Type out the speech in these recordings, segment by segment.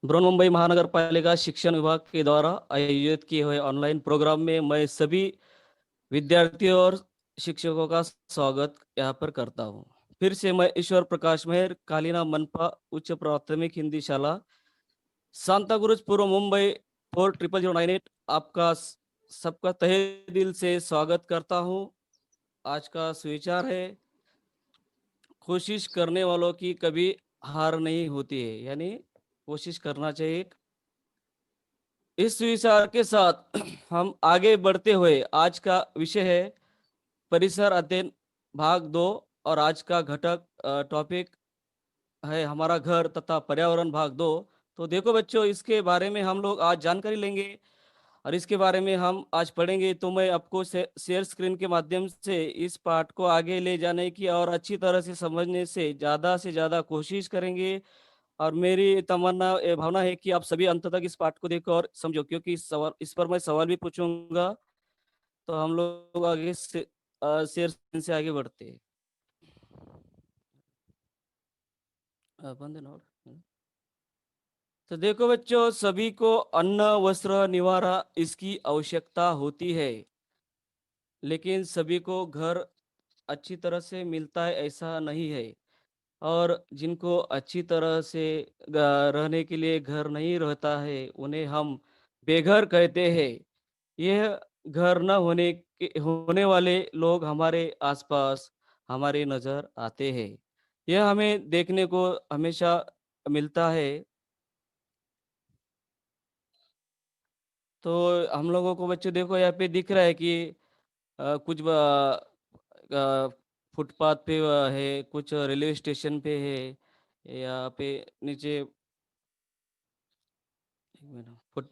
बृहन्मुंबई महानगर पालिका शिक्षण विभाग के द्वारा आयोजित किए हुए ऑनलाइन प्रोग्राम में मैं सभी विद्यार्थियों और शिक्षकों का स्वागत यहाँ पर करता हूँ। फिर से मैं ईश्वर प्रकाश मेहर, कालीना मनपा उच्च प्राथमिक हिंदी शाला, सांताक्रूज पूर्व मुंबई 40098 आपका सबका तहे दिल से स्वागत करता हूँ। आज का सुविचार है, कोशिश करने वालों की कभी हार नहीं होती है, यानी कोशिश करना चाहिए। इस विचार के साथ हम आगे बढ़ते हुए आज का विषय है परिसर अध्ययन भाग 2 और आज का घटक टॉपिक है हमारा घर तथा पर्यावरण भाग 2। तो देखो बच्चों, इसके बारे में हम लोग आज जानकारी लेंगे और इसके बारे में हम आज पढ़ेंगे। तो मैं आपको शेयर स्क्रीन के माध्यम से इस पाठ को आगे ले जाने की और अच्छी तरह से ज़्यादा कोशिश करेंगे। और मेरी तमन्ना भावना है कि आप सभी अंत तक इस पाठ को देखो और समझो, क्योंकि इस पर मैं सवाल भी पूछूंगा। तो हम लोग आगे से शेयर से आगे बढ़ते हैं। बंद है ना? तो देखो बच्चों, सभी को अन्न वस्त्र निवारा इसकी आवश्यकता होती है, लेकिन सभी को घर अच्छी तरह से मिलता है ऐसा नहीं है। और जिनको अच्छी तरह से रहने के लिए घर नहीं रहता है, उन्हें हम बेघर कहते हैं। यह घर न होने वाले लोग हमारे आसपास हमारे नजर आते हैं। यह हमें देखने को हमेशा मिलता है। तो हम लोगों को बच्चों देखो, यहाँ पे दिख रहा है कि कुछ फुटपाथ पे है, कुछ रेलवे स्टेशन पे है, यहाँ पे नीचे फुट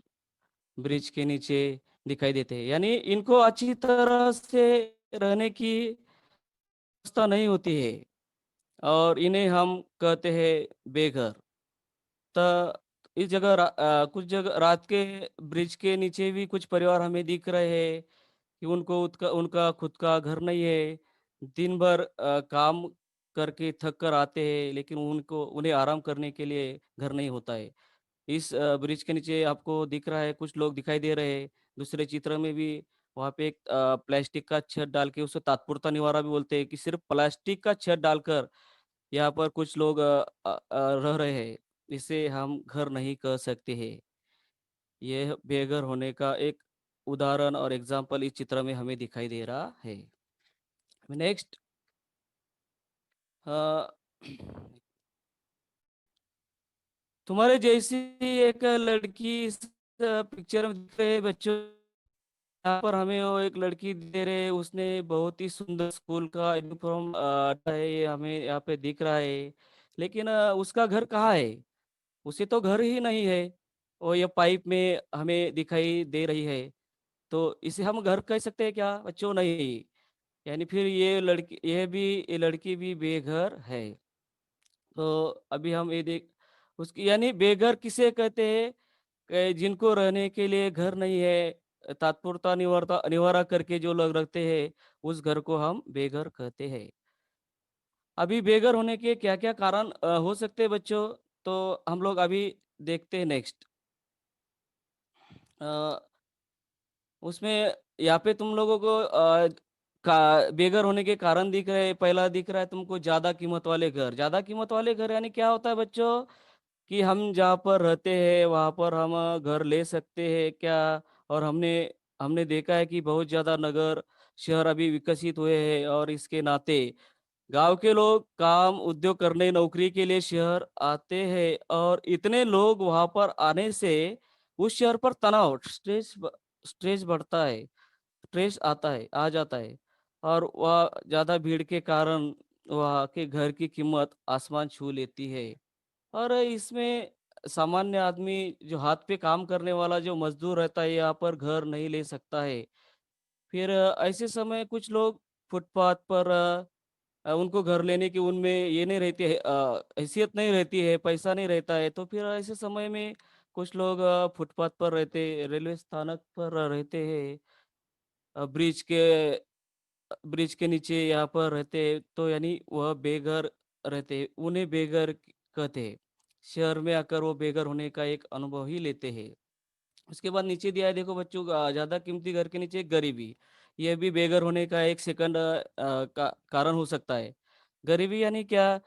ब्रिज के नीचे दिखाई देते हैं। यानी इनको अच्छी तरह से रहने की व्यवस्था नहीं होती है और इन्हें हम कहते हैं बेघर। तो इस जगह कुछ जगह रात के ब्रिज के नीचे भी कुछ परिवार हमें दिख रहे हैं कि उनको उनका उनका खुद का घर नहीं है। दिन भर काम करके थक कर आते हैं, लेकिन उनको उन्हें आराम करने के लिए घर नहीं होता है। इस ब्रिज के नीचे आपको दिख रहा है कुछ लोग दिखाई दे रहे हैं। दूसरे चित्र में भी वहाँ पे एक प्लास्टिक का छत डाल के उसे तात्पुरता निवारा भी बोलते हैं, कि सिर्फ प्लास्टिक का छत डालकर यहाँ पर कुछ लोग रह रहे हैं। इसे हम घर नहीं कह सकते हैं। यह बेघर होने का एक उदाहरण और एग्जाम्पल इस चित्र में हमें दिखाई दे रहा है। नेक्स्ट, तुम्हारे जैसी एक लड़की इस पिक्चर में दिख रही है बच्चों। यहाँ पर हमें वो एक लड़की दे रहे, उसने बहुत ही सुंदर स्कूल का यूनिफॉर्म है, ये हमें यहाँ पे दिख रहा है। लेकिन उसका घर कहाँ है? उसे तो घर ही नहीं है। और ये पाइप में हमें दिखाई दे रही है। तो इसे हम घर कह सकते हैं क्या बच्चों? नहीं। यानी फिर ये लड़की भी बेघर है। तो अभी हम ये देख उसकी, यानी बेघर किसे कहते हैं? जिनको रहने के लिए घर नहीं है, तात्पुरता निवारा करके जो लोग रखते हैं, उस घर को हम बेघर कहते हैं। अभी बेघर होने के क्या क्या कारण हो सकते हैं बच्चों? तो हम लोग अभी देखते हैं नेक्स्ट। उसमें यहाँ पे तुम लोगों को का बेघर होने के कारण दिख रहे हैं। पहला दिख रहा है तुमको ज्यादा कीमत वाले घर। ज्यादा कीमत वाले घर यानी क्या होता है बच्चों? कि हम जहाँ पर रहते हैं वहाँ पर हम घर ले सकते हैं क्या? और हमने हमने देखा है कि बहुत ज्यादा नगर शहर अभी विकसित हुए हैं, और इसके नाते गांव के लोग काम उद्योग करने नौकरी के लिए शहर आते हैं, और इतने लोग वहां पर आने से उस शहर पर तनाव स्ट्रेस बढ़ता है, स्ट्रेस आता है आ जाता है। और वह ज्यादा भीड़ के कारण वहाँ के घर की कीमत आसमान छू लेती है। और इसमें सामान्य आदमी जो हाथ पे काम करने वाला जो मजदूर रहता है, यहाँ पर घर नहीं ले सकता है। फिर ऐसे समय कुछ लोग फुटपाथ पर उनको घर लेने की उनमें ये नहीं रहती है, हैसियत नहीं रहती है, पैसा नहीं रहता है। तो फिर ऐसे समय में कुछ लोग फुटपाथ पर रहते, रेलवे स्थानक पर रहते हैं, ब्रिज के नीचे यहाँ पर रहते हैं। तो यानी वह बेघर रहते हैं, उन्हें बेघर कहते हैं। शहर में आकर वो बेघर होने का एक अनुभव ही लेते हैं। उसके बाद नीचे दिया है देखो बच्चों, ज़्यादा कीमती घर के नीचे गरीबी। ये भी बेघर होने का एक सेकंड का कारण हो सकता है। गरीबी यानी क्या?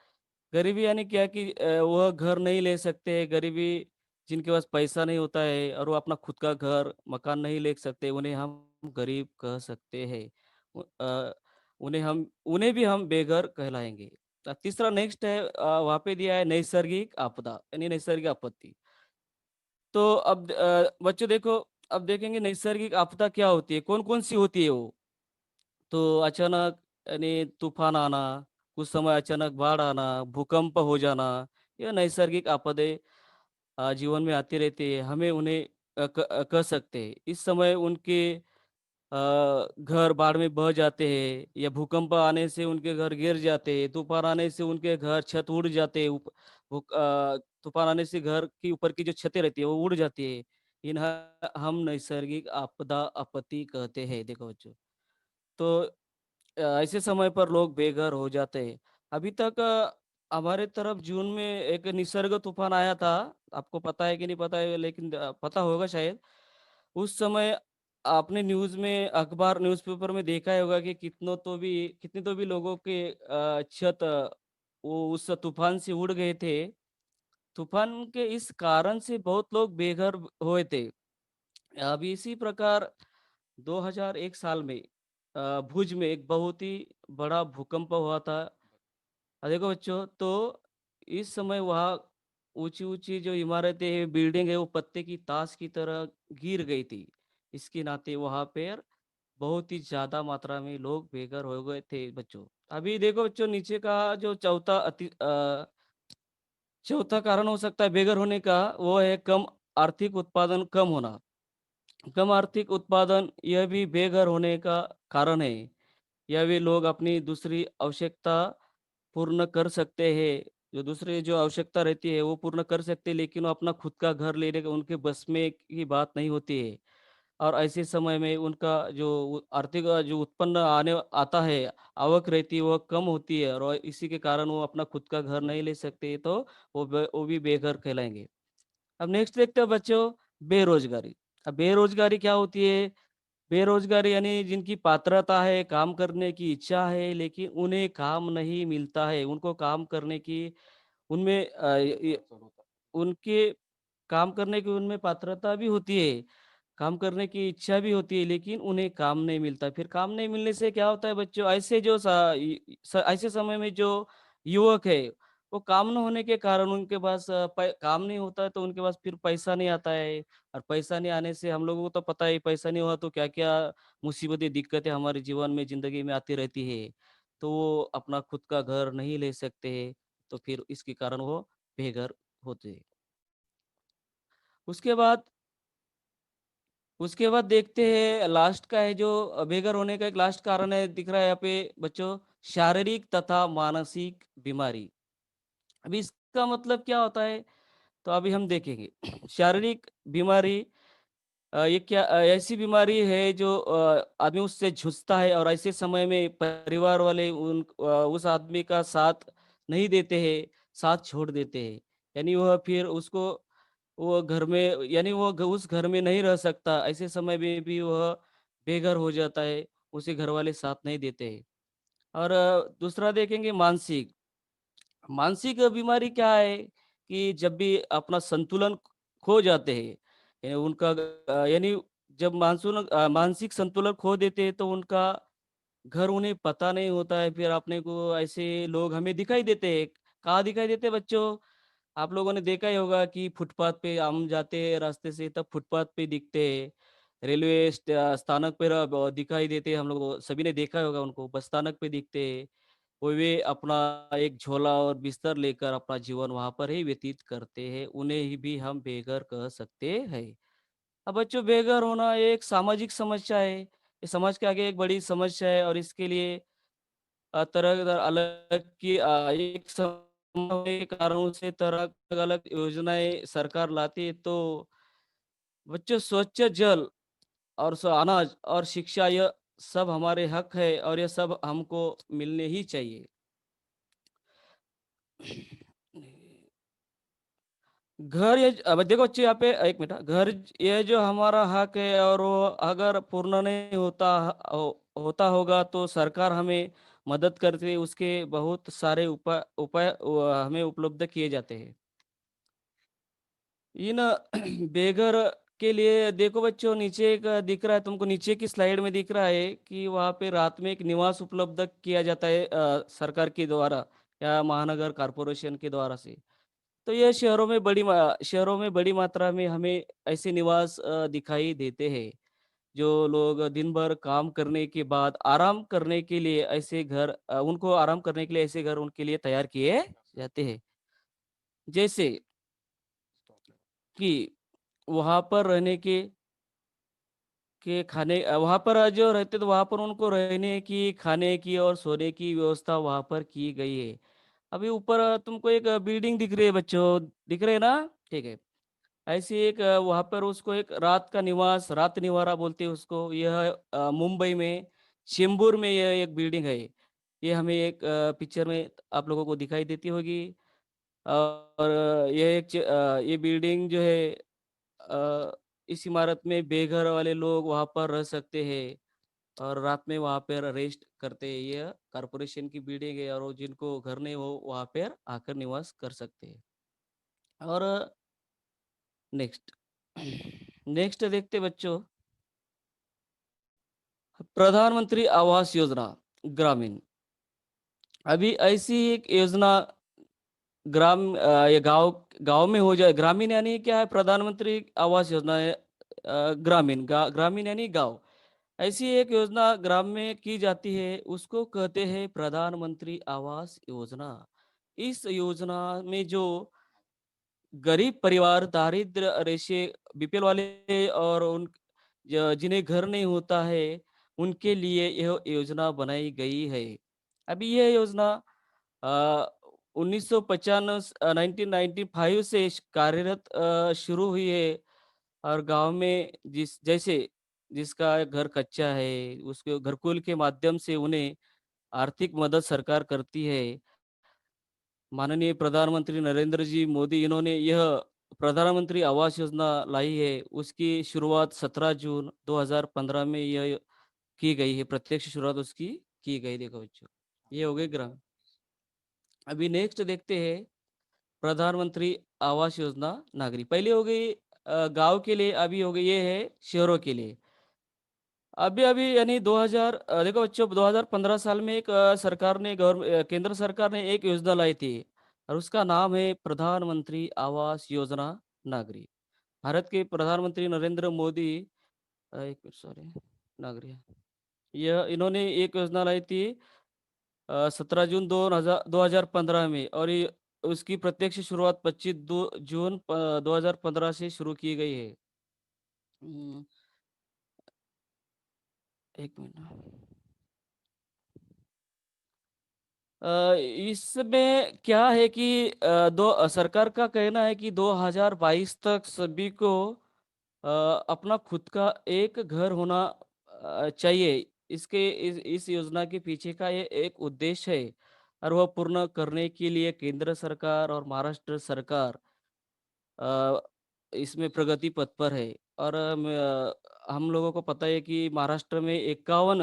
गरीबी यानी क्या कि वह घर नहीं ले सकते। गरीबी जिनके पास पैसा नहीं होता है और वो अपना खुद का घर, मकान नहीं ले सकते, उन्हें हम गरीब कह सकते हैं। उन्हें भी हम बेघर कहलाएँगे। तीसरा नेक्स्ट है, वहाँ पे दिया है नैसर्गिक आपदा यानी नैसर्गिक आपत्ति। तो अब बच्चों देखो, अब देखेंगे नैसर्गिक आपदा क्या होती है, कौन-कौन सी होती है वो? तो अचानक यानी तूफान आना, कुछ समय अचानक बाढ़ आना, भूकंप हो जाना, यह नैसर्गिक आपदे जीवन में आती रहती है। हमें उन्हें कह सकते हैं। इस समय उनके घर बाढ़ में बह जाते हैं या भूकंप आने से उनके घर गिर जाते हैं, तूफान आने से उनके घर छत उड़ जाते हैं, तूफान आने से घर की ऊपर की जो छतें रहती है वो उड़ जाती है। इन्हें हम नैसर्गिक आपदा आपत्ति कहते हैं देखो बच्चों। तो ऐसे समय पर लोग बेघर हो जाते हैं। अभी तक हमारे तरफ जून में एक निसर्ग तूफान आया था। आपको पता है कि नहीं पता है, लेकिन पता होगा शायद। उस समय आपने न्यूज़ में, अखबार न्यूज़पेपर में देखा ही होगा कि कितने तो भी लोगों के छत वो उस तूफान से उड़ गए थे। तूफान के इस कारण से बहुत लोग बेघर हुए थे। अब इसी प्रकार 2001 साल में भुज में एक बहुत ही बड़ा भूकंप हुआ था। देखो बच्चों, तो इस समय वहाँ ऊँची-ऊँची जो इमारतें हैं, बिल्डिंग है, वो पत्ते की ताश की तरह गिर गई थी। इसके नाते वहाँ पर बहुत ही ज़्यादा मात्रा में लोग बेघर हो गए थे बच्चों। अभी देखो बच्चों, नीचे का जो चौथा कारण हो सकता है बेघर होने का, वो है कम आर्थिक उत्पादन कम होना। कम आर्थिक उत्पादन यह भी बेघर होने का कारण है। यह भी लोग अपनी दूसरी आवश्यकता पूर्ण कर सकते हैं। जो दूसरी जो आवश्यकता रहती है वो पूर्ण कर सकते हैं, लेकिन वो अपना खुद का घर लेने का उनके बस में की बात नहीं होती है। और ऐसे समय में उनका जो आर्थिक जो उत्पन्न आने आता है, आवक रहती है, वह कम होती है और इसी के कारण वो अपना खुद का घर नहीं ले सकते, तो वो भी बेघर कहलाएँगे। अब नेक्स्ट देखते हैं बच्चों, बेरोज़गारी। अब बेरोज़गारी क्या होती है? बेरोज़गारी यानी जिनकी पात्रता है, काम करने की इच्छा है, लेकिन उन्हें काम नहीं मिलता है। उनको काम करने की उनमें उनके काम करने की उनमें पात्रता भी होती है, काम करने की इच्छा भी होती है, लेकिन उन्हें काम नहीं मिलता। फिर काम नहीं मिलने से क्या होता है बच्चों, ऐसे जो ऐसे समय में जो युवक है, वो काम न होने के कारण उनके पास काम नहीं होता है, तो उनके पास फिर पैसा नहीं आता है और पैसा नहीं आने से हम लोगों को तो पता है, पैसा नहीं हुआ तो क्या-क्या मुसीबतें, दिक्कतें हमारे जीवन में, ज़िंदगी में आती रहती है। तो वो अपना खुद का घर नहीं ले सकते, तो फिर इसके कारण वो बेघर होते हैं। उसके बाद उसके बाद देखते हैं लास्ट का है जो बेघर होने का एक लास्ट कारण है, दिख रहा है यहाँ पे बच्चों, शारीरिक तथा मानसिक बीमारी। अभी इसका मतलब क्या होता है? तो अभी हम देखेंगे। शारीरिक बीमारी, ये क्या ऐसी बीमारी है जो आदमी उससे जूझता है और ऐसे समय में परिवार वाले उस आदमी का साथ नहीं देते हैं, साथ छोड़ देते हैं। यानी वह फिर उसको वो घर में यानी वो उस घर में नहीं रह सकता। ऐसे समय में भी वह बेघर हो जाता है, उसे घरवाले साथ नहीं देते हैं। और दूसरा देखेंगे मानसिक। मानसिक बीमारी क्या है कि जब भी अपना संतुलन खो जाते हैं, उनका यानी जब मानसिक संतुलन खो देते हैं तो उनका घर उन्हें पता नहीं होता है। फिर अपने को ऐसे लोग हमें दिखाई देते हैं। कहाँ दिखाई देते हैं बच्चों? आप लोगों ने देखा ही होगा कि फुटपाथ पे हम जाते हैं रास्ते से, तब फुटपाथ पे दिखते हैं। रेलवे स्थानक पर दिखाई देते हैं, हम लोग सभी ने देखा होगा उनको, बस स्थानक पे दिखते हैं। वो वे अपना एक झोला और बिस्तर लेकर अपना जीवन वहाँ पर ही व्यतीत करते हैं। उन्हें ही भी हम बेघर कह सकते हैं। अब बच्चों, बेघर होना एक सामाजिक समस्या है। ये समाज के आगे एक बड़ी समस्या है और इसके लिए तरह-तरह अलग की एक समूह के कारणों से तरह अलग योजनाएँ सरकार लाती है। तो बच्चों, स्वच्छ जल और अनाज और शिक्षा, यह सब हमारे हक है और ये सब हमको मिलने ही चाहिए। घर ये अब देखो बच्चे यहाँ पे एक मिनट, घर ये जो हमारा हक है और वो अगर पूर्ण नहीं होता होगा तो सरकार हमें मदद करती है, उसके बहुत सारे उपाय उपाय हमें उपलब्ध किए जाते हैं। इन बेघर के लिए देखो बच्चों, नीचे एक दिख रहा है तुमको, नीचे की स्लाइड में दिख रहा है कि वहाँ पे रात में एक निवास उपलब्ध किया जाता है सरकार के द्वारा या महानगर कॉरपोरेशन के द्वारा से। तो ये शहरों में बड़ी मात्रा में हमें ऐसे निवास दिखाई देते हैं। जो लोग दिन भर काम करने के बाद आराम करने के लिए ऐसे घर उनको आराम करने के लिए ऐसे घर उनके लिए तैयार किए जाते हैं। जैसे कि वहाँ पर रहने के खाने वहाँ पर जो रहते तो वहाँ पर उनको रहने की, खाने की और सोने की व्यवस्था वहाँ पर की गई है। अभी ऊपर तुमको एक बिल्डिंग दिख रही है बच्चों, दिख रहे है ना? ठीक है। ऐसी एक वहाँ पर उसको एक रात का निवास, रात निवारा बोलते हैं उसको। यह मुंबई में चेंबूर में यह एक बिल्डिंग है। ये हमें एक पिक्चर में आप लोगों को दिखाई देती होगी। और ये बिल्डिंग जो है इस इमारत में बेघर वाले लोग वहाँ पर रह सकते हैं और रात में वहाँ पर रेस्ट करते हैं। ये कॉर्पोरेशन की बिल्डिंग है और वो जिनको घर नहीं वो वहाँ पर आकर निवास कर सकते हैं। और नेक्स्ट नेक्स्ट देखते बच्चों, प्रधानमंत्री आवास योजना ग्रामीण। अभी ऐसी एक योजना ये गांव गांव में हो जाए। ग्रामीण यानी क्या है? प्रधानमंत्री आवास योजना है ग्रामीण यानी गांव। ऐसी एक योजना ग्राम में की जाती है, उसको कहते हैं प्रधानमंत्री आवास योजना। इस योजना में जो गरीब परिवार, दारिद्र्य रेशे, बीपीएल वाले और जिन्हें घर नहीं होता है, उनके लिए यह योजना बनाई गई है। अभी यह योजना 1995 1995 से कार्यरत शुरू हुई है। और गांव में जिसका घर कच्चा है उसके घरकुल के माध्यम से उन्हें आर्थिक मदद सरकार करती है। माननीय प्रधानमंत्री नरेंद्र जी मोदी इन्होंने यह प्रधानमंत्री आवास योजना लाई है। उसकी शुरुआत 17 जून 2015 में यह की गई है। प्रत्यक्ष शुरुआत उसकी की गई। देखो बच्चों, ये हो गए ग्राम। अभी नेक्स्ट देखते हैं प्रधानमंत्री आवास योजना नागरिक। पहले हो गई गांव के लिए, अभी हो गई ये है शहरों के लिए। अभी अभी यानी 2000 देखो बच्चों, 2015 साल में एक केंद्र सरकार ने एक योजना लाई थी और उसका नाम है प्रधानमंत्री आवास योजना नागरिक। भारत के प्रधानमंत्री नरेंद्र मोदी एक मिनट सॉरी नागरिक, यह इन्होंने एक योजना लाई थी 17 जून 2015 में। और ये उसकी प्रत्यक्ष शुरुआत 25 जून 2015 से शुरू की गई है। हम्म, एक मिनट। इसमें क्या है कि सरकार का कहना है कि 2022 तक सभी को अ, अपना खुद का एक घर होना चाहिए। इस योजना के पीछे का ये एक उद्देश्य है और वह पूर्ण करने के लिए केंद्र सरकार और महाराष्ट्र सरकार अ, इसमें प्रगति पथ पर है। और हम लोगों को पता है कि महाराष्ट्र में 51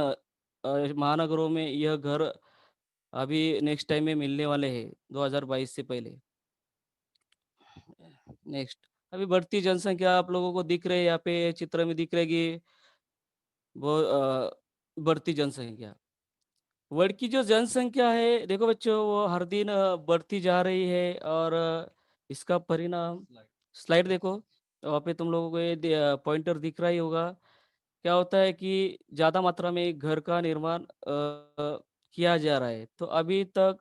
महानगरों में यह घर अभी नेक्स्ट टाइम में मिलने वाले हैं 2022 से पहले। नेक्स्ट, अभी बढ़ती जनसंख्या आप लोगों को दिख रही है, यहाँ पे चित्र में दिख रही है वो बढ़ती जनसंख्या। वर्ल्ड की जो जनसंख्या है देखो बच्चों, वो हर दिन बढ़ती जा रही है। और इसका परिणाम स्लाइड देखो, वहाँ पे तुम लोगों को ये पॉइंटर दिख रहा ही होगा। क्या होता है कि ज़्यादा मात्रा में घर का निर्माण किया जा रहा है। तो अभी तक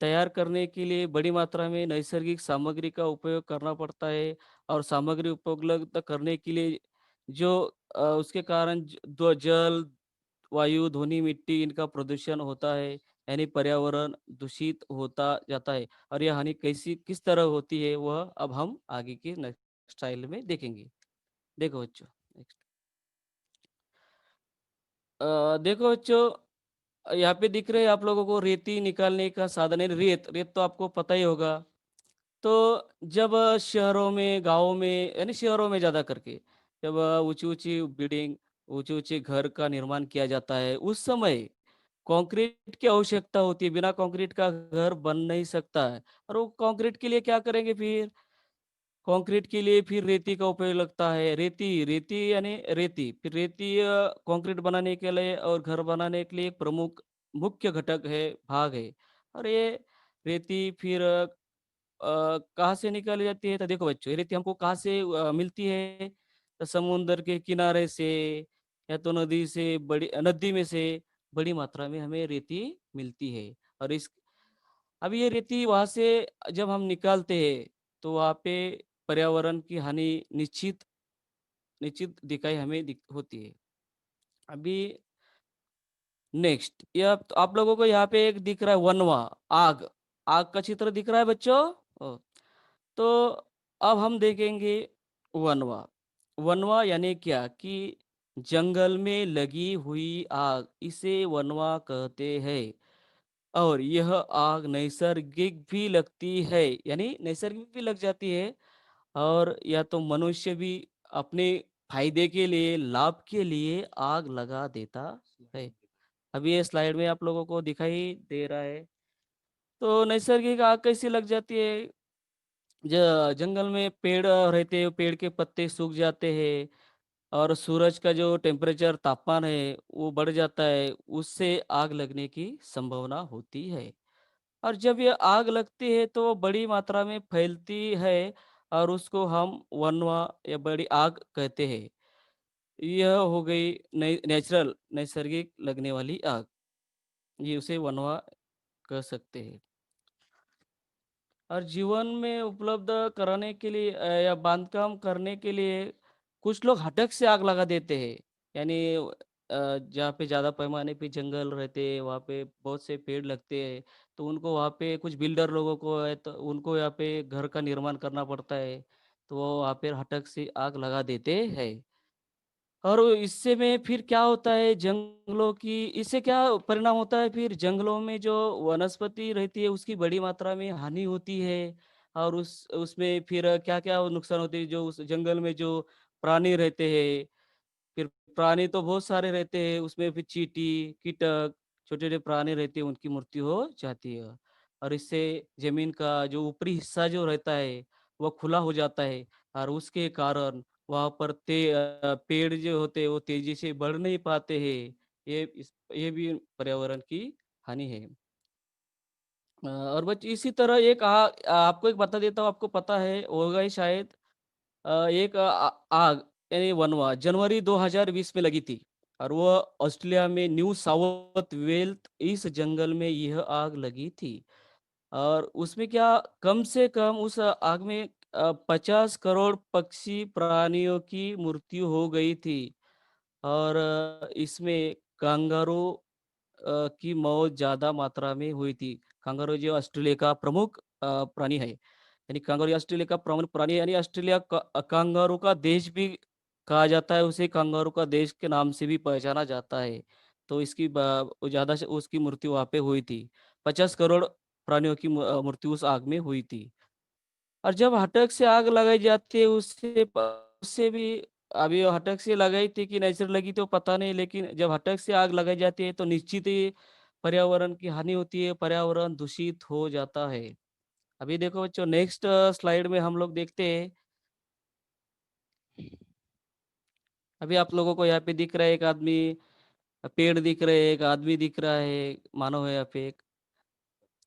तैयार करने के लिए बड़ी मात्रा में नैसर्गिक सामग्री का उपयोग करना पड़ता है। और सामग्री उपलब्ध करने के लिए जो उसके कारण जल, वायु, ध्वनि, मिट्टी इनका प्रदूषण होता है। यानी पर्यावरण दूषित होता जाता है। और यह हानि कैसी किस तरह होती है वह अब हम आगे के नेक्स्ट स्टाइल में देखेंगे। देखो बच्चों, नेक्स्ट देखो बच्चों, यहाँ पे दिख रहे हैं आप लोगों को रेती निकालने का साधन है। रेत रेत तो आपको पता ही होगा। तो जब शहरों में, गाँवों में यानी शहरों में ज़्यादा करके जब ऊँची-ऊँची बिल्डिंग, ऊँचे-ऊँचे घर का निर्माण किया जाता है, उस समय कंक्रीट की आवश्यकता होती है, बिना कंक्रीट का घर बन नहीं सकता है। और वो कंक्रीट के लिए क्या करेंगे फिर? कंक्रीट के लिए फिर रेती का उपयोग लगता है। रेती रेती यानी रेती, फिर रेती कंक्रीट बनाने के लिए और घर बनाने के लिए एक प्रमुख मुख्य घटक है, भाग है। और ये रेती फिर कहाँ से निकाली जाती है? तो देखो बच्चों, ये रेती हमको कहाँ से मिलती है? तो समुद्र के किनारे से या तो नदी से, बड़ी नदी में से बड़ी मात्रा में हमें रेती मिलती है। और इस अब ये रेती वहाँ से जब हम निकालते हैं, तो वहाँ पे पर्यावरण की हानि निश्चित निश्चित दिखाई हमें होती है। अभी नेक्स्ट, ये आप लोगों को यहाँ पे एक दिख रहा है वनवा, आग। आग का चित्र दिख रहा है बच्चों? ओ, तो अब हम देखेंगे वनवा। वनवा यानी क्या कि जंगल में लगी हुई आग, इसे वनवा कहते हैं। और यह आग नैसर्गिक भी लगती है, यानी नैसर्गिक भी लग जाती है। और या तो मनुष्य भी अपने फायदे के लिए, लाभ के लिए आग लगा देता है। अभी ये स्लाइड में आप लोगों को दिखाई दे रहा है। तो नैसर्गिक आग कैसी लग जाती है? जंगल में पेड़ रहते हैं, पेड़ के पत्ते सूख जाते हैं और सूरज का जो टेम्परेचर, तापमान है, वो बढ़ जाता है, उससे आग लगने की संभावना होती है। और जब ये आग लगती है तो वो बड़ी मात्रा में फैलती है और उसको हम वनवा या बड़ी आग कहते हैं। यह हो गई नेचुरल, नैसर्गिक लगने वाली आग, ये उसे वनवा कह सकते हैं। और जीवन में उपलब्ध कराने के लिए या बांधकाम करने के लिए कुछ लोग हटक से आग लगा देते हैं। यानी जहाँ पे ज़्यादा पैमाने पे जंगल रहते हैं, वहाँ पे बहुत से पेड़ लगते हैं, तो उनको वहाँ पे कुछ बिल्डर लोगों को है, तो उनको यहाँ पे घर का निर्माण करना पड़ता है, तो वो वहाँ पे हटक से आग लगा देते हैं। और इससे में फिर क्या होता है, जंगलों की इससे क्या परिणाम होता है, फिर जंगलों में जो वनस्पति रहती है उसकी बड़ी मात्रा में हानि होती है। और उस उसमें फिर क्या-क्या नुकसान होते हैं, जो उस जंगल में जो प्राणी रहते हैं, फिर प्राणी तो बहुत सारे रहते हैं, उसमें फिर चींटी, कीटक, छोटे-छोटे प्राणी रहते हैं, उनकी मृत्यु हो जाती है। और इससे ज़मीन का जो ऊपरी हिस्सा जो रहता है, वह खुला हो जाता है और उसके कारण वहाँ पर पेड़ जो होते हैं, वो तेज़ी से बढ़ नहीं पाते हैं। ये भी पर्यावरण की हानि है। और इसी तरह आपको एक बता देता हूँ, आपको पता है होगा ही शायद। एक आग यानी वनवा जनवरी 2020 में लगी थी और वो ऑस्ट्रेलिया में न्यू साउथ वेल्स इस जंगल में यह आग लगी थी। और उसमें क्या, कम से कम उस आग में 50 करोड़ पक्षी प्राणियों की मृत्यु हो गई थी। और इसमें कांगारू की मौत ज़्यादा मात्रा में हुई थी। कांगारू जो ऑस्ट्रेलिया का प्रमुख प्राणी है। यानी कांगारू ऑस्ट्रेलिया का प्रमुख प्राणी है, यानी ऑस्ट्रेलिया कांगारू का देश भी कहा जाता है, उसे कांगारू का देश के नाम से भी पहचाना जाता है। तो इसकी ज़्यादा से उसकी मृत्यु वहाँ पे हुई थी। 50 करोड़ प्राणियों की मृत्यु उस आग में हुई थी। और जब हटक से आग लगाई जाती है, उससे भी, अभी वो हटक से लगाई थी कि नेचर लगी तो पता नहीं, लेकिन जब हटक से आग लगाई जाती है तो निश्चित ही पर्यावरण की हानि होती है, पर्यावरण दूषित हो जाता है। अभी देखो बच्चों, नेक्स्ट स्लाइड में हम लोग देखते हैं। अभी आप लोगों को यहाँ पे दिख रहा है एक आदमी, पेड़ दिख रहे हैं, एक आदमी दिख रहा है, मानव है यहाँ पे एक।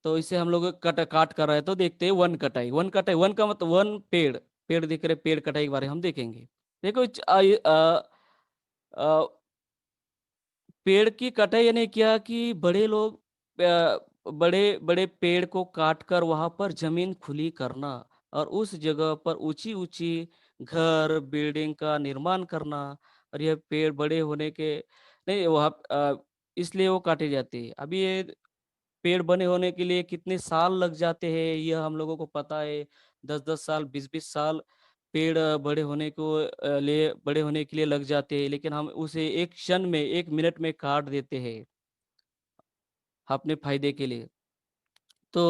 तो इसे हम लोग काट कर रहे हैं, तो देखते हैं वन कटाई। वन कटाई, वन का मतलब वन पेड़, पेड़ दिख रहे, पेड़ कटाई के बारे में हम देखेंगे। देखो अ, पेड़ की कटाई यानी क्या कि बड़े लोग बड़े-बड़े पेड़ को काटकर वहाँ पर ज़मीन खुली करना और उस जगह पर ऊँची-ऊँची घर, बिल्डिंग का निर्माण करना। और यह पेड़ बड़े होने के नहीं, वहाँ इसलिए वो काटे जाते हैं। अभी ये पेड़ बने होने के लिए कितने साल लग जाते हैं, यह हम लोगों को पता है। 10-10 साल, 20-20 साल पेड़ बड़े होने के लिए लग जाते हैं, लेकिन हम उसे 1 क्षण में, 1 मिनट में काट देते हैं, अपने फ़ायदे के लिए। तो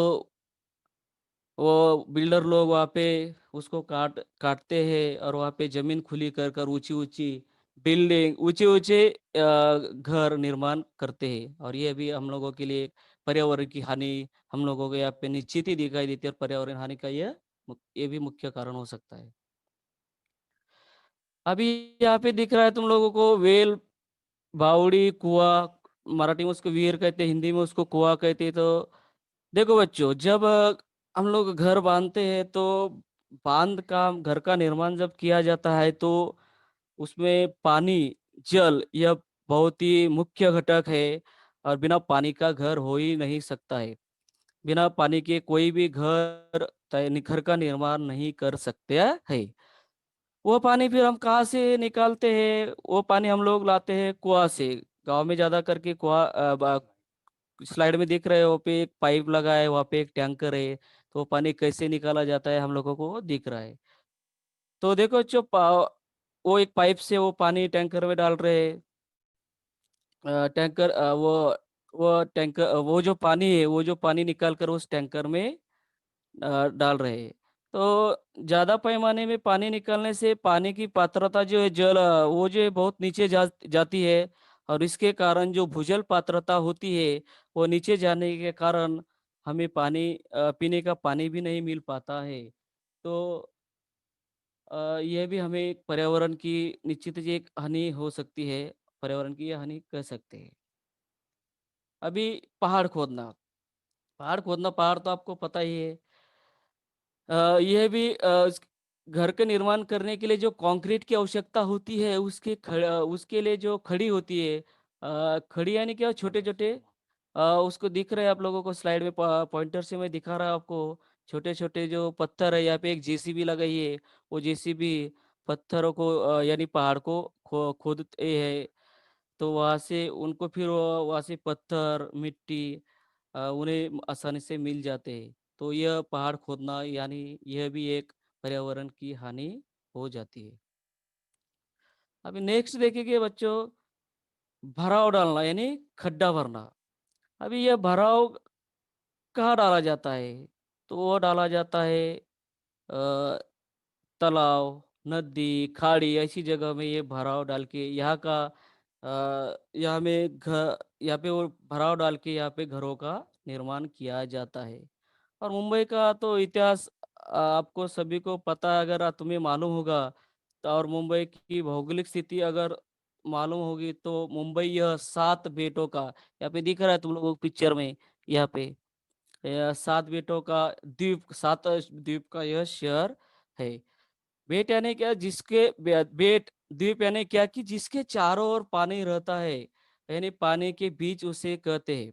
वो बिल्डर लोग वहाँ पे उसको काटते हैं और वहाँ पे ज़मीन खुली कर कर ऊँची-ऊँची बिल्डिंग, ऊँचे-ऊँचे घर निर्माण करते हैं और ये भी हम लोगों के लिए पर्यावरण की हानि हम लोगों को यहाँ पे निश्चित ही दिखाई देती है और पर्यावरण हानि का ये भी मुख्य कारण हो सकता है। अभी यहाँ पे दिख रहा है तुम लोगों को वेल, बावड़ी, कुआँ, मराठी में उसको विहीर कहते हैं, हिंदी में उसको कुआँ कहते हैं। तो देखो बच्चों, जब हम लोग घर बाँधते हैं तो घर का निर्माण जब किया जाता है तो उसमें पानी, जल यह बहुत ही मुख्य घटक है और बिना पानी का घर हो ही नहीं सकता है। बिना पानी के कोई भी घर का निर्माण नहीं कर सकते है। वो पानी फिर हम कहाँ से निकालते हैं? वो पानी हम लोग लाते हैं कुआँ से। गाँव में ज़्यादा करके कुआँ स्लाइड में दिख रहे हो वहाँ पे एक पाइप लगा है, वहाँ पे एक टैंकर है, तो वो पानी कैसे निकाला जाता है हम लोगों को दिख रहा है। तो देखो वो एक पाइप से वो पानी टैंकर में डाल रहे हैं। टैंकर वो टैंकर वो जो पानी है, वो जो पानी निकाल कर उस टैंकर में डाल रहे हैं। तो ज़्यादा पैमाने में पानी निकलने से पानी की पात्रता जो है वो जो है बहुत नीचे जाती है और इसके कारण जो भूजल पात्रता होती है, वो नीचे जाने के कारण हमें पीने का पानी भी नहीं मिल पाता है। तो यह भी हमें एक पर्यावरण की निश्चित ही एक हानि हो सकती है, पर्यावरण की ये हानि कह सकते हैं। अभी पहाड़ खोदना, पहाड़ तो आपको पता ही है। यह भी घर के निर्माण करने के लिए जो कंक्रीट की आवश्यकता होती है उसके लिए जो खड़ी होती है, खड़ी यानी क्या छोटे-छोटे उसको दिख रहा है आप लोगों को स्लाइड में पॉइंटर से मैं दिखा रहा हूँ आपको। छोटे-छोटे जो पत्थर है यहाँ पे एक जेसीबी लगाई है। वो जेसीबी पत्थरों को यानी पहाड़ को खोदते हैं। तो वहाँ से उनको फिर वहाँ से पत्थर, मिट्टी उन्हें आसानी से मिल जाते हैं। तो यह पहाड़ खोदना यानी यह भी एक पर्यावरण की हानि हो जाती है। अभी नेक्स्ट देखेंगे बच्चों, भराव डालना यानी खड्डा भरना। अभी यह भराव कहाँ डाला जाता है? तो वो डाला जाता है अ, तालाब, नदी, खाड़ी ऐसी जगह में ये भराव डाल के यहाँ पे वो भराव डाल के यहाँ पे घरों का निर्माण किया जाता है। और मुंबई का तो इतिहास आपको सभी को पता है, अगर तुम्हें मालूम होगा तो और मुंबई की भौगोलिक स्थिति अगर मालूम होगी तो मुंबई यह 7 बेटों का यहाँ पे दिख रहा है तुम लोगों को पिक्चर में यहाँ पे 7 बेटों का द्वीप 7 द्वीप का यह शहर है। बेट यानी क्या जिसके बेट द्वीप यानी क्या कि जिसके चारों ओर पानी रहता है, यानी पानी के बीच उसे कहते हैं।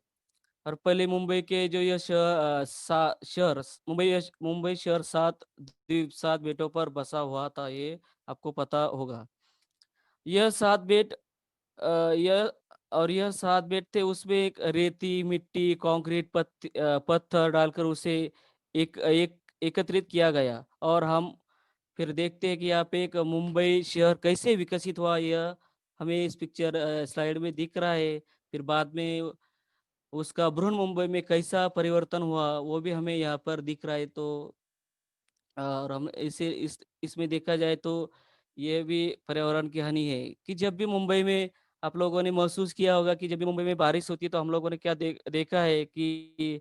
और पहले मुंबई के जो ये मुंबई शहर 7 बेटों पर बसा हुआ था, ये आपको पता होगा। यह 7 बेट यह यह 7 बेट थे, उसमें एक रेती, मिट्टी, कंक्रीट, पत्थर डालकर उसे एक एक एकत्रित किया गया और हम फिर देखते हैं कि यहाँ पे एक मुंबई शहर कैसे विकसित हुआ, यह हमें इस स्लाइड में दिख रहा है। फिर बाद में उसका बृहन-मुंबई में कैसा परिवर्तन हुआ, वो भी हमें यहाँ पर दिख रहा है। तो और हम इसे इसमें देखा जाए तो ये भी पर्यावरण की हानि है कि जब भी मुंबई में आप लोगों ने महसूस किया होगा कि जब भी मुंबई में बारिश होती है तो हम लोगों ने क्या देखा है कि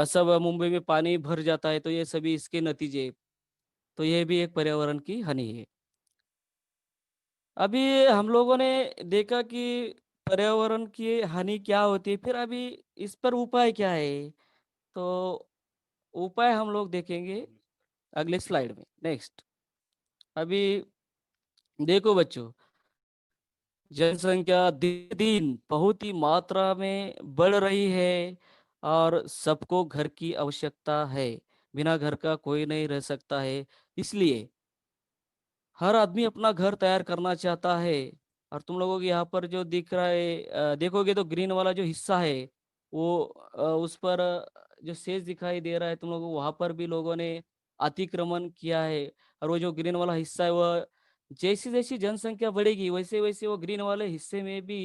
सब मुंबई में पानी भर जाता है, तो ये सभी इसके नतीजे। तो ये भी एक पर्यावरण की हानि है। अभी हम लोगों ने देखा कि पर्यावरण की हानि क्या होती है, फिर अभी इस पर उपाय क्या है? तो उपाय हम लोग देखेंगे अगले स्लाइड में। नेक्स्ट, अभी देखो बच्चों, जनसंख्या दिन बहुत ही मात्रा में बढ़ रही है और सबको घर की आवश्यकता है। बिना घर का कोई नहीं रह सकता है। इसलिए हर आदमी अपना घर तैयार करना चाहता है। और तुम लोगों को यहाँ पर जो दिख रहा है देखोगे तो ग्रीन वाला जो हिस्सा है वो उस पर जो शेष दिखाई दे रहा है तुम लोगों को, वहां पर भी लोगों ने अतिक्रमण किया है। और वो जो ग्रीन वाला हिस्सा है वह जैसी जैसी जनसंख्या बढ़ेगी वैसे वैसे वो ग्रीन वाले हिस्से में भी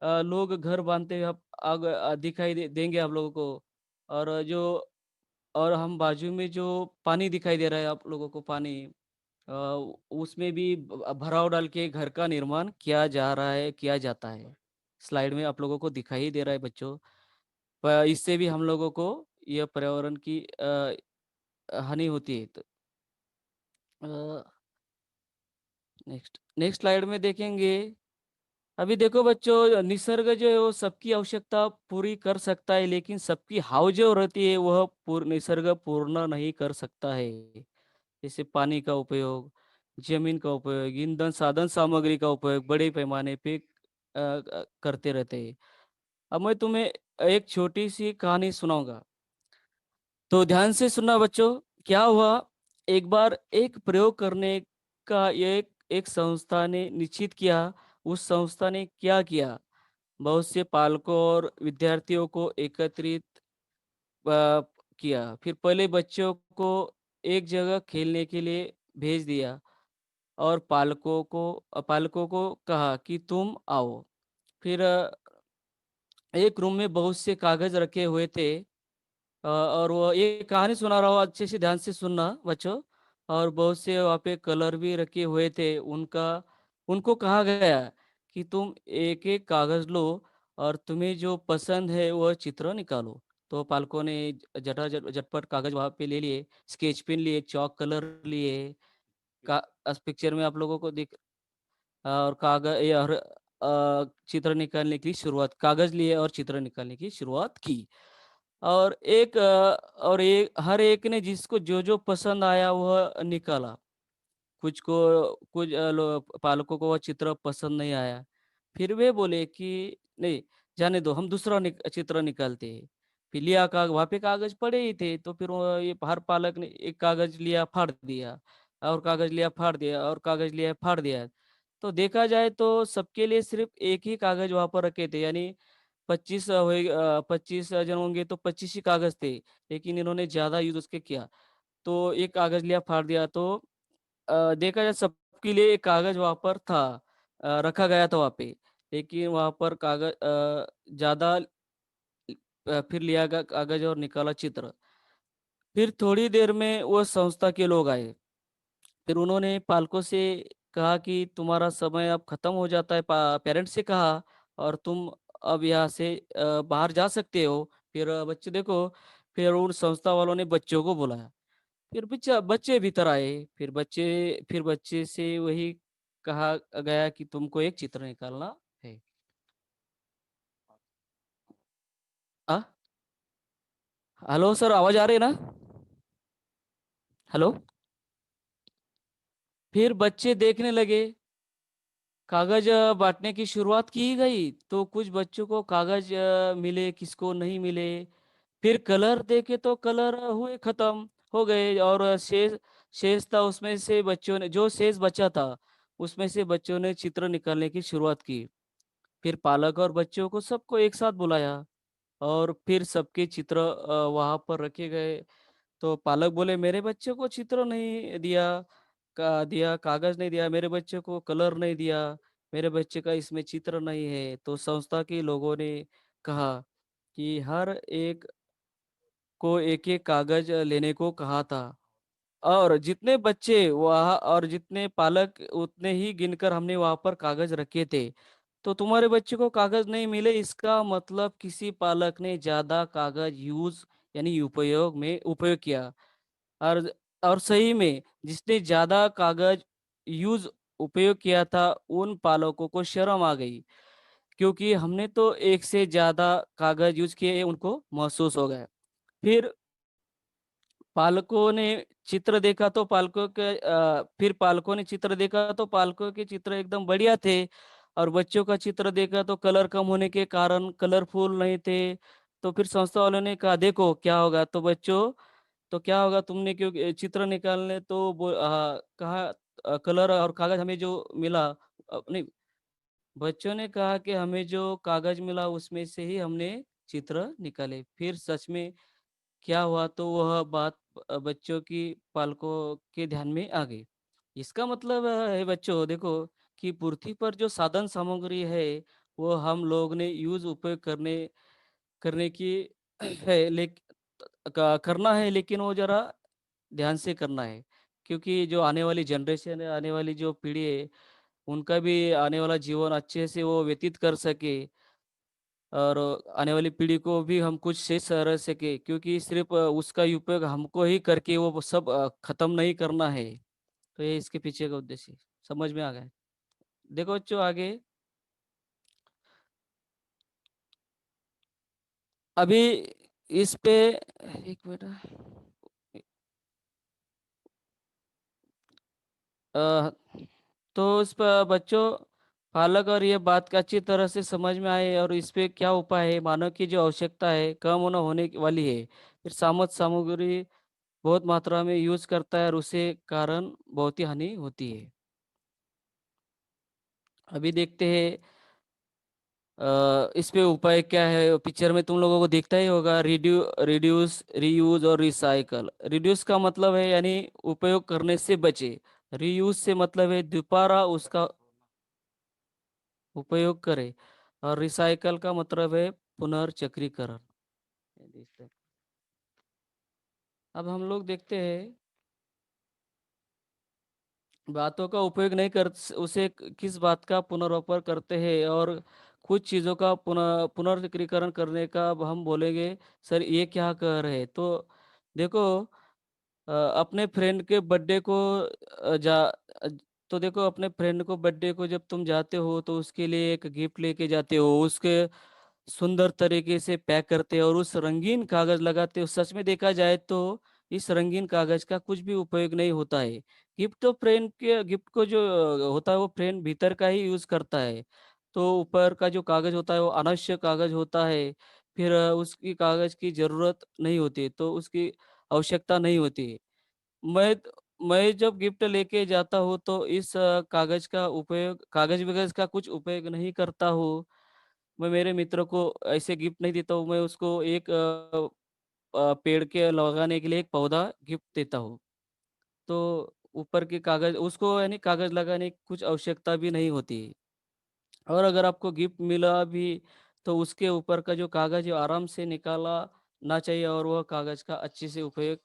लोग घर बांधते हुए दिखाई देंगे आप लोगों को। और जो और हम बाजू में जो पानी दिखाई दे रहा है आप लोगों को पानी, अ, उसमें भी भराव डाल के घर का निर्माण किया जा रहा है, किया जाता है। स्लाइड में आप लोगों को दिखाई दे रहा है बच्चों। इससे भी हम लोगों को यह पर्यावरण की हानि होती है। तो नेक्स्ट नेक्स्ट स्लाइड में देखेंगे। अभी देखो बच्चों, निसर्ग जो है वो सबकी आवश्यकता पूरी कर सकता है, लेकिन सबकी हाव जो रहती है वह निसर्ग पूर्ण नहीं कर सकता है। जैसे पानी का उपयोग, जमीन का उपयोग, ईंधन साधन सामग्री का उपयोग बड़े पैमाने पे करते रहते हैं। अब मैं तुम्हें एक छोटी सी कहानी सुनाऊंगा, तो ध्यान से सुनना बच्चों। क्या हुआ, एक बार एक प्रयोग करने का एक एक संस्था ने निश्चित किया। उस संस्था ने क्या किया, बहुत से पालकों और विद्यार्थियों को एकत्रित अ, किया। फिर पहले बच्चों को एक जगह खेलने के लिए भेज दिया और पालकों को कहा कि तुम आओ। फिर एक रूम में बहुत से कागज रखे हुए थे, और वो ये कहानी सुना रहा हूँ, अच्छे से ध्यान से सुनना बच्चों। और बहुत से वहाँ पे कलर भी रखे हुए थे, उनका उनको कहा गया कि तुम एक एक कागज लो और तुम्हें जो पसंद है वह चित्र निकालो। तो पालकों ने झटपट कागज वहाँ पे ले लिए, स्केच पेन लिए, चौक कलर लिए। इस पिक्चर में आप लोगों को दिख, और चित्र निकालने की शुरुआत, कागज लिए और चित्र निकालने की शुरुआत की। और एक हर एक ने जिसको जो पसंद आया वह निकाला। कुछ पालकों को वह चित्र पसंद नहीं आया। फिर वे बोले कि नहीं, जाने दो, हम दूसरा चित्र निकालते हैं। फिर लिया वहाँ पे कागज पड़े ही थे, तो फिर ये हर पालक ने एक कागज लिया, फाड़ दिया, और कागज लिया, फाड़ दिया, और कागज लिया, फाड़ दिया। तो देखा जाए तो सबके लिए सिर्फ एक ही कागज वहां पर रखे थे, यानी 25 जन होंगे तो 25 ही कागज थे। लेकिन इन्होंने ज्यादा यूज उसके किया, तो एक कागज लिया, फाड़ दिया। तो देखा जाए सबके लिए एक कागज वहां पर था, रखा गया था वहां पे। लेकिन वहां पर कागज ज्यादा, फिर लिया गया कागज और निकाला चित्र। फिर थोड़ी देर में वो संस्था के लोग आए। फिर उन्होंने पालकों से कहा कि तुम्हारा समय अब खत्म हो जाता है, पेरेंट्स से कहा, और तुम अब यहाँ से बाहर जा सकते हो। फिर बच्चे देखो, फिर उन संस्था वालों ने बच्चों को बुलाया। फिर बच्चे भीतर आए। फिर बच्चे से वही कहा गया कि तुमको एक चित्र निकालना है। आ? हेलो सर, आवाज आ रही है ना? हेलो। फिर बच्चे देखने लगे, कागज बांटने की शुरुआत की गई। तो कुछ बच्चों को कागज मिले, किसको नहीं मिले। फिर कलर देखे तो कलर हुए खत्म हो गए, और शेष शेष था, उसमें से बच्चों ने जो शेष बचा था उसमें से बच्चों ने चित्र निकालने की शुरुआत की। फिर पालक और बच्चों को सबको एक साथ बुलाया, और फिर सबके चित्र वहां पर रखे गए। तो पालक बोले, मेरे बच्चे को चित्र नहीं दिया, कागज नहीं दिया, मेरे बच्चे को कलर नहीं दिया, मेरे बच्चे का इसमें चित्र नहीं है। तो संस्था के लोगों ने कहा कि हर एक को एक एक कागज लेने को कहा था, और जितने बच्चे वहाँ और जितने पालक उतने ही गिनकर हमने वहां पर कागज रखे थे। तो तुम्हारे बच्चे को कागज नहीं मिले, इसका मतलब किसी पालक ने ज्यादा कागज यूज, यानी उपयोग किया। और और सही में जिसने ज्यादा कागज यूज उपयोग किया था, उन पालकों को शर्म आ गई, क्योंकि हमने तो एक से ज्यादा कागज यूज किए, उनको महसूस हो गया। फिर पालकों ने चित्र देखा तो पालकों ने चित्र देखा तो पालकों के चित्र एकदम बढ़िया थे। और बच्चों का चित्र देखा तो कलर कम होने के कारण कलरफुल नहीं थे। तो फिर संस्था वालों ने कहा, देखो क्या होगा, तो बच्चों, तो क्या होगा, तुमने क्यों चित्र निकालने तो कहा, कलर और कागज हमें जो मिला, नहीं, बच्चों ने कहा कि हमें जो कागज मिला उसमें से ही हमने चित्र निकाले। फिर सच में क्या हुआ, तो वह बात बच्चों की पालकों के ध्यान में आ गई। इसका मतलब है बच्चों, देखो कि पृथ्वी पर जो साधन सामग्री है वो हम लोग ने यूज उपयोग करने करने की है, लेकिन करना है, लेकिन वो ज़रा ध्यान से करना है। क्योंकि जो आने वाली जनरेशन है, आने वाली जो पीढ़ी है, उनका भी आने वाला जीवन अच्छे से वो व्यतीत कर सके और आने वाली पीढ़ी को भी हम कुछ शेष रह सके, क्योंकि सिर्फ़ उसका उपयोग हमको ही करके वो सब ख़त्म नहीं करना है। तो ये इसके पीछे का उद्देश्य है। समझ में आ गया है? देखो बच्चों आगे, अभी इस पे 1 मिनट अ, तो उस प बच्चों पालक और ये बात का अच्छी तरह से समझ में आए और इस पे क्या उपाय है, मानव की जो आवश्यकता है कम होने वाली है। फिर सामग्री बहुत मात्रा में यूज़ करता है और उससे कारण बहुत ही हानि होती है। अभी देखते हैं इस पे उपाय क्या है? पिक्चर में तुम लोगों को दिखता ही होगा, रिड्यूस, रीयूज़ और रिसाइकल। रिड्यूस का मतलब है यानी उपयोग करने से बचे। रीयूज़ से मतलब है दोबारा उसका उपयोग करें और रिसाइकल का मतलब है पुनर्चक्रीकरण। ये देखते हैं। अब हम लोग देखते हैं बातों का उपयोग नहीं कर उसे किस बात का पुनर्वापर करते हैं और कुछ चीज़ों का पुनर्चक्रीकरण करने का अब हम बोलेंगे, सर ये क्या कह रहे हैं? तो देखो अपने फ्रेंड के बर्थडे को तो देखो अपने फ्रेंड को बर्थडे को जब तुम जाते हो तो उसके लिए एक गिफ्ट लेके जाते हो, उसके सुंदर तरीके से पैक करते हो और उस रंगीन कागज लगाते हो। सच में देखा जाए तो इस रंगीन कागज का कुछ भी उपयोग नहीं होता है। गिफ्ट को जो होता है वो फ्रेंड भीतर का ही यूज़ करता है। तो ऊपर का जो कागज होता है वो अनावश्यक कागज होता है। फिर उसकी कागज की ज़रूरत नहीं होती है, तो उसकी आवश्यकता नहीं होती है। मैं त मैं जब गिफ्ट लेके जाता हूँ तो इस कागज़-वगज़ का कुछ उपयोग नहीं करता हूँ। मैं मेरे मित्र को ऐसे गिफ्ट नहीं देता हूँ, मैं उसको एक पेड़ के लगाने के लिए एक पौधा गिफ्ट देता हूँ। तो ऊपर के कागज़ उसको यानी कागज़ लगाने की कुछ आवश्यकता भी नहीं होती है। और अगर आपको गिफ्ट मिला भी तो उसके ऊपर का जो कागज़ है आराम से निकाला ना चाहिए और वह कागज़ का अच्छे से उपयोग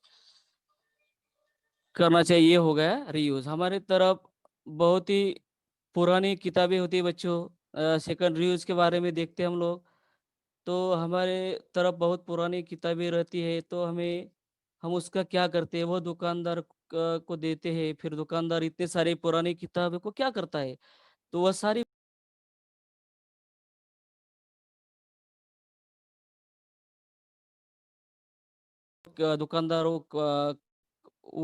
करना चाहिए। ये हो गया रीयूज़। हमारी तरफ बहुत ही पुरानी किताबें होती है बच्चों, सेकंड रीयूज़ के बारे में देखते हैं हम लोग। तो हमारे तरफ बहुत पुरानी किताबें रहती है तो हम उसका क्या करते हैं, वो दुकानदार को देते हैं। फिर दुकानदार इतने सारे पुरानी किताबों को क्या करता है, तो वह सारी दुकानदार वो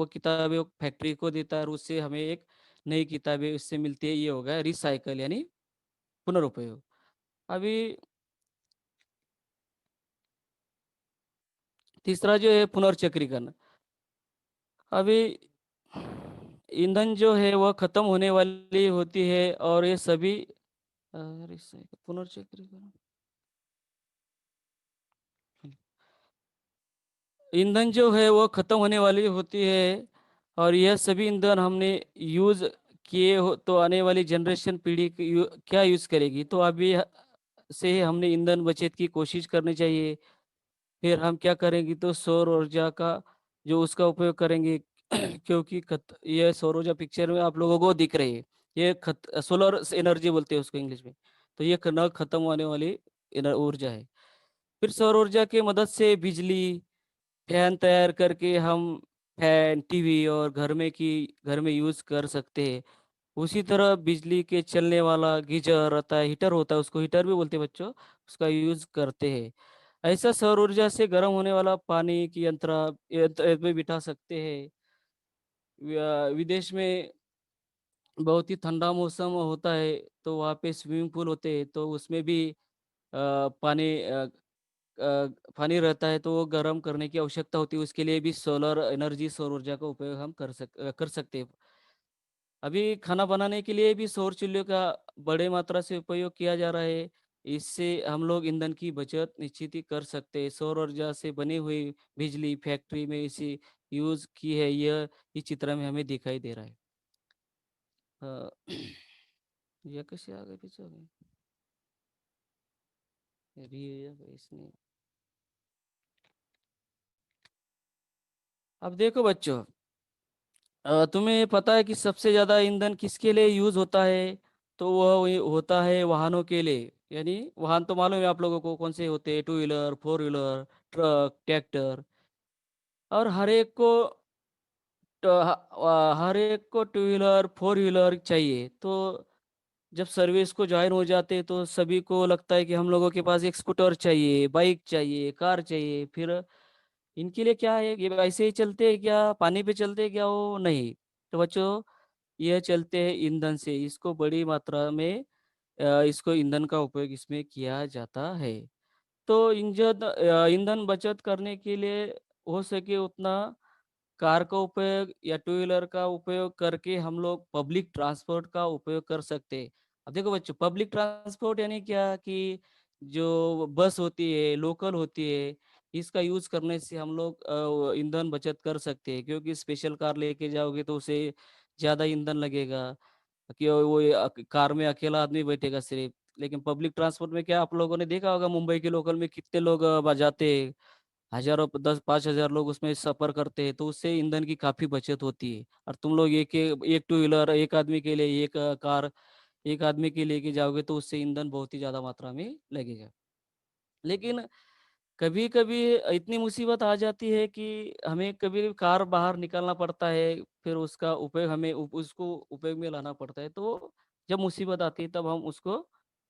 किताबें वो फैक्ट्री को देता है और उससे हमें एक नई किताबें उससे मिलती है। ये हो गया रिसाइकल यानी पुनरुपयोग। अभी तीसरा जो है पुनर्चक्रीकरण। अभी ईंधन जो है वह खत्म होने वाली होती है और ये सभी रिसाइकल पुनर्चक्रीकरण। ईंधन जो है वो खत्म होने वाली होती है और यह सभी ईंधन हमने यूज़ किए हो तो आने वाली जनरेशन पीढ़ी क्या यूज़ करेगी? तो अभी से ही हमने ईंधन बचत की कोशिश करनी चाहिए। फिर हम क्या करेंगे तो सौर ऊर्जा का जो उसका उपयोग करेंगे क्योंकि ये सौर ऊर्जा पिक्चर में आप लोगों को दिख रही है। ये सोलर एनर्जी बोलते हैं उसको इंग्लिश में। तो ये न खत्म होने वाली ऊर्जा है। फिर सौर ऊर्जा की मदद से बिजली, फैन तैयार करके हम फैन, टीवी और घर में यूज़ कर सकते हैं। उसी तरह बिजली के चलने वाला गीज़र रहता है, हीटर होता है, उसको हीटर भी बोलते हैं बच्चों, उसका यूज़ करते हैं। ऐसा सौर ऊर्जा से गर्म होने वाला पानी की यंत्र में बिठा सकते हैं। विदेश में बहुत ही ठंडा मौसम होता है, तो वहाँ पे स्विमिंग पूल होते हैं, तो उसमें भी पानी रहता है, तो वो गर्म करने की आवश्यकता होती है, उसके लिए भी सोलर एनर्जी, सौर ऊर्जा का उपयोग हम कर सकते हैं। अभी खाना बनाने के लिए भी सौर चूल्हे का बड़े मात्रा से उपयोग किया जा रहा है। इससे हम लोग ईंधन की बचत निश्चित ही कर सकते हैं। सौर ऊर्जा से बनी हुई बिजली फैक्ट्री में इसे यूज़ की है, यह इस चित्र में हमें दिखाई दे रहा है। अ, यह कैसे आ गए पीछे में? इसने अब देखो बच्चों, तुम्हें पता है कि सबसे ज्यादा ईंधन किसके लिए यूज होता है? तो वह होता है वाहनों के लिए। यानी वाहन तो मालूम है आप लोगों को कौन से होते हैं, two wheeler, four wheeler, truck, tractor. और हर एक को टू व्हीलर, फोर व्हीलर चाहिए। तो जब सर्विस को ज्वाइन हो जाते हैं तो सभी को लगता है कि हम लोगों के पास एक स्कूटर चाहिए, बाइक चाहिए, कार चाहिए। फिर इनके लिए क्या है, ये ऐसे ही चलते हैं क्या, पानी पे चलते हैं क्या? वो नहीं। तो बच्चों, यह चलते हैं ईंधन से। इसको बड़ी मात्रा में इसको ईंधन का उपयोग इसमें किया जाता है। तो ईंधन बचत करने के लिए हो सके उतना कार का उपयोग या टू व्हीलर का उपयोग करके हम लोग पब्लिक ट्रांसपोर्ट का उपयोग कर सकते हैं। अब देखो बच्चों, पब्लिक ट्रांसपोर्ट यानी क्या कि जो बस होती है, लोकल होती है, इसका यूज करने से हम लोग ईंधन बचत कर सकते हैं। क्योंकि स्पेशल कार लेके जाओगे तो उसे ज्यादा ईंधन लगेगा, कि वो कार में अकेला आदमी बैठेगा सिर्फ। लेकिन पब्लिक ट्रांसपोर्ट में क्या, आप लोगों ने देखा होगा मुंबई के लोकल में कितने लोग जाते हैं, हजारों 10-5 हजार लोग उसमें सफर करते हैं। तो उससे ईंधन की काफी बचत होती है। और तुम लोग एक टू व्हीलर एक आदमी के लिए, एक कार एक आदमी के लेके जाओगे तो उससे ईंधन बहुत ही ज्यादा मात्रा में लगेगा। लेकिन कभी कभी इतनी मुसीबत आ जाती है कि हमें कभी कार बाहर निकालना पड़ता है, फिर उसका उपयोग हमें उसको उपयोग में लाना पड़ता है। तो जब मुसीबत आती है तब हम उसको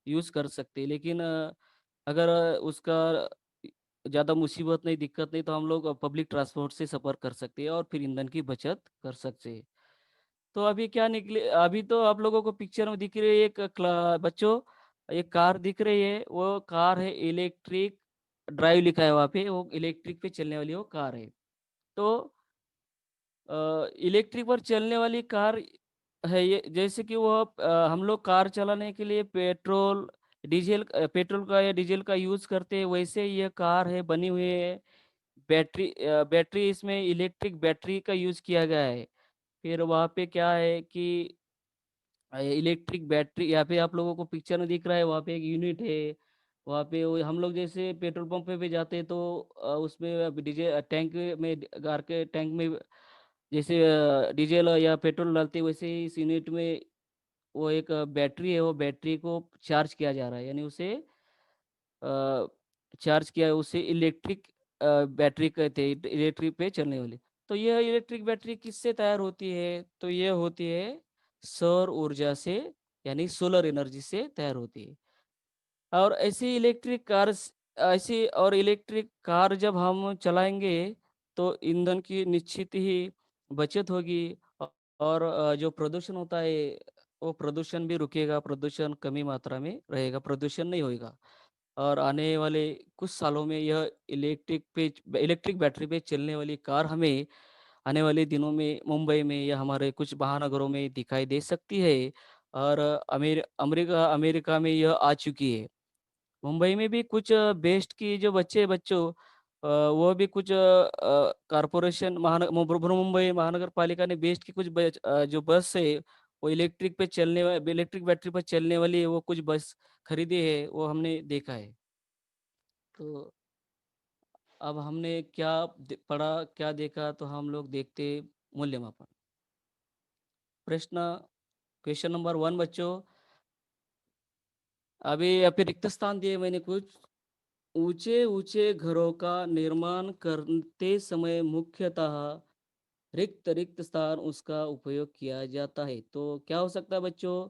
यूज कर सकते हैं। लेकिन अगर उसका ज़्यादा मुसीबत नहीं, दिक्कत नहीं, तो हम लोग पब्लिक ट्रांसपोर्ट से सफ़र कर सकते हैं और फिर ईंधन की बचत कर सकते हैं। तो अभी क्या निकले, अभी तो आप लोगों को पिक्चर में दिख रही है बच्चों, एक कार दिख रही है। वो कार है इलेक्ट्रिक ड्राइव, लिखा है वहाँ पे, वो इलेक्ट्रिक पे चलने वाली वो कार है। तो इलेक्ट्रिक पर चलने वाली कार है ये। जैसे कि वो हम लोग कार चलाने के लिए पेट्रोल का या डीजल का यूज करते हैं, वैसे ये कार है बनी हुई है। बैटरी इसमें इलेक्ट्रिक बैटरी का यूज किया गया है। फिर वहाँ पे क्या है कि इलेक्ट्रिक बैटरी, यहाँ पे आप लोगों को पिक्चर में दिख रहा है, वहाँ पे एक यूनिट है। वहाँ पे हम लोग जैसे पेट्रोल पंप पे भी जाते हैं तो उसमें डीजल टैंक में, कार के टैंक में जैसे डीजल या पेट्रोल डालते हैं, वैसे ही इस यूनिट में वो एक बैटरी है, वो बैटरी को चार्ज किया जा रहा है। यानी उसे चार्ज किया है, उसे इलेक्ट्रिक बैटरी कहते हैं, इलेक्ट्रिक पे चलने वाली। तो यह इलेक्ट्रिक बैटरी किससे तैयार होती है? तो यह होती है सौर ऊर्जा से, यानी सोलर एनर्जी से तैयार होती है। और इलेक्ट्रिक कार जब हम चलाएंगे तो ईंधन की निश्चित ही बचत होगी। और जो प्रदूषण होता है वो प्रदूषण भी रुकेगा, प्रदूषण कमी मात्रा में रहेगा, प्रदूषण नहीं होएगा। और आने वाले कुछ सालों में यह इलेक्ट्रिक बैटरी पे चलने वाली कार हमें आने वाले दिनों में मुंबई में या हमारे कुछ महानगरों में दिखाई दे सकती है। और अमेरिका अमेरिका में यह आ चुकी है। मुंबई में भी कुछ बेस्ट की जो बच्चों, वो भी कुछ कारपोरेशन मुंबई महानगर पालिका ने बेस्ट की कुछ जो बस है वो इलेक्ट्रिक बैटरी पर चलने वाली है, वो कुछ बस खरीदी है, वो हमने देखा है। तो अब हमने पढ़ा, क्या देखा, तो हम लोग देखते मूल्यमापन। प्रश्न क्वेश्चन नंबर 1 बच्चों, अभी यहाँ पे रिक्त स्थान दिए मैंने कुछ। ऊंचे ऊंचे घरों का निर्माण करते समय मुख्यतः रिक्त रिक्त स्थान उसका उपयोग किया जाता है। तो क्या हो सकता है बच्चों?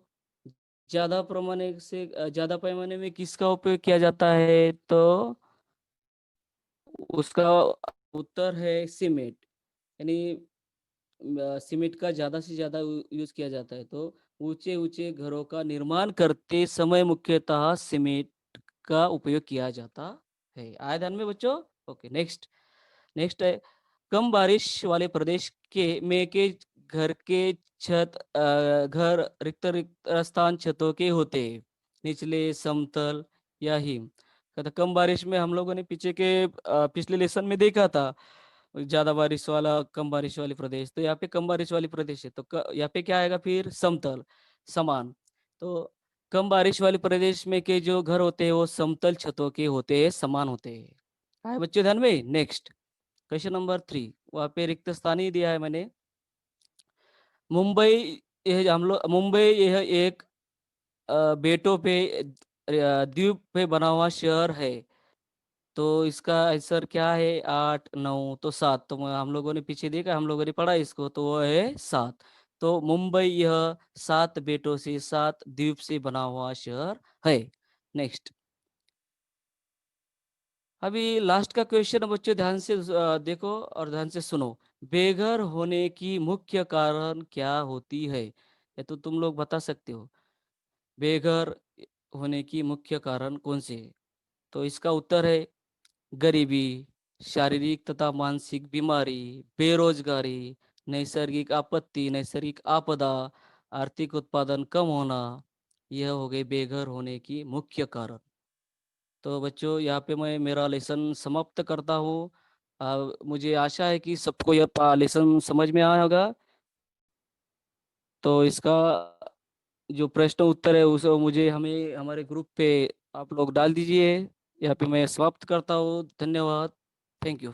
ज्यादा पैमाने में किसका उपयोग किया जाता है? तो उसका उत्तर है सीमेंट। यानी सीमेंट का ज्यादा से ज्यादा यूज किया जाता है। तो ऊंचे ऊंचे घरों का निर्माण करते समय मुख्यतः सीमेंट का उपयोग किया जाता है। आया ध्यान में बच्चों? Okay, next. नेक्स्ट है, कम बारिश वाले प्रदेश के घर के घर रिक्त रिक्त स्थान छतों के होते हैं, निचले, समतल या हिम। कहता कम बारिश में हम लोगों ने पिछले लेसन में देखा था, ज्यादा बारिश वाला, कम बारिश वाली प्रदेश। तो यहाँ पे कम बारिश वाली प्रदेश है, तो यहाँ पे क्या आएगा फिर? समतल, समान। तो कम बारिश वाले प्रदेश में के जो घर होते हैं वो समतल छतों के होते हैं, समान होते हैं। आए बच्चों ध्यान में? नेक्स्ट, क्वेश्चन नंबर 3 वहाँ पे रिक्त स्थान ही दिया है मैंने। मुंबई मुंबई यह एक बेटों पे द्वीप पे बना हुआ शहर है। तो इसका आंसर क्या है? 8, 9 तो 7। तो हम लोगों ने पीछे देखा, हम लोगों ने पढ़ा इसको, तो वो है 7। तो मुंबई यह 7 बेटों से 7 द्वीप से बना हुआ शहर है। नेक्स्ट, अभी लास्ट का क्वेश्चन बच्चों ध्यान से देखो और ध्यान से सुनो। बेघर होने की मुख्य कारण क्या होती है? ये तो तुम लोग बता सकते हो। बेघर होने की मुख्य कारण कौन से है? तो इसका उत्तर है गरीबी, शारीरिक तथा मानसिक बीमारी, बेरोजगारी, नैसर्गिक आपत्ति, नैसर्गिक आपदा, आर्थिक उत्पादन कम होना। यह हो गए बेघर होने की मुख्य कारण। तो बच्चों यहाँ पे मैं मेरा लेसन समाप्त करता हूँ। मुझे आशा है कि सबको यह लेसन समझ में आया होगा। तो इसका जो प्रश्न उत्तर है उसे मुझे हमें हमारे ग्रुप पे आप लोग डाल दीजिए। यहाँ पे मैं समाप्त करता हूँ। धन्यवाद। Thank you.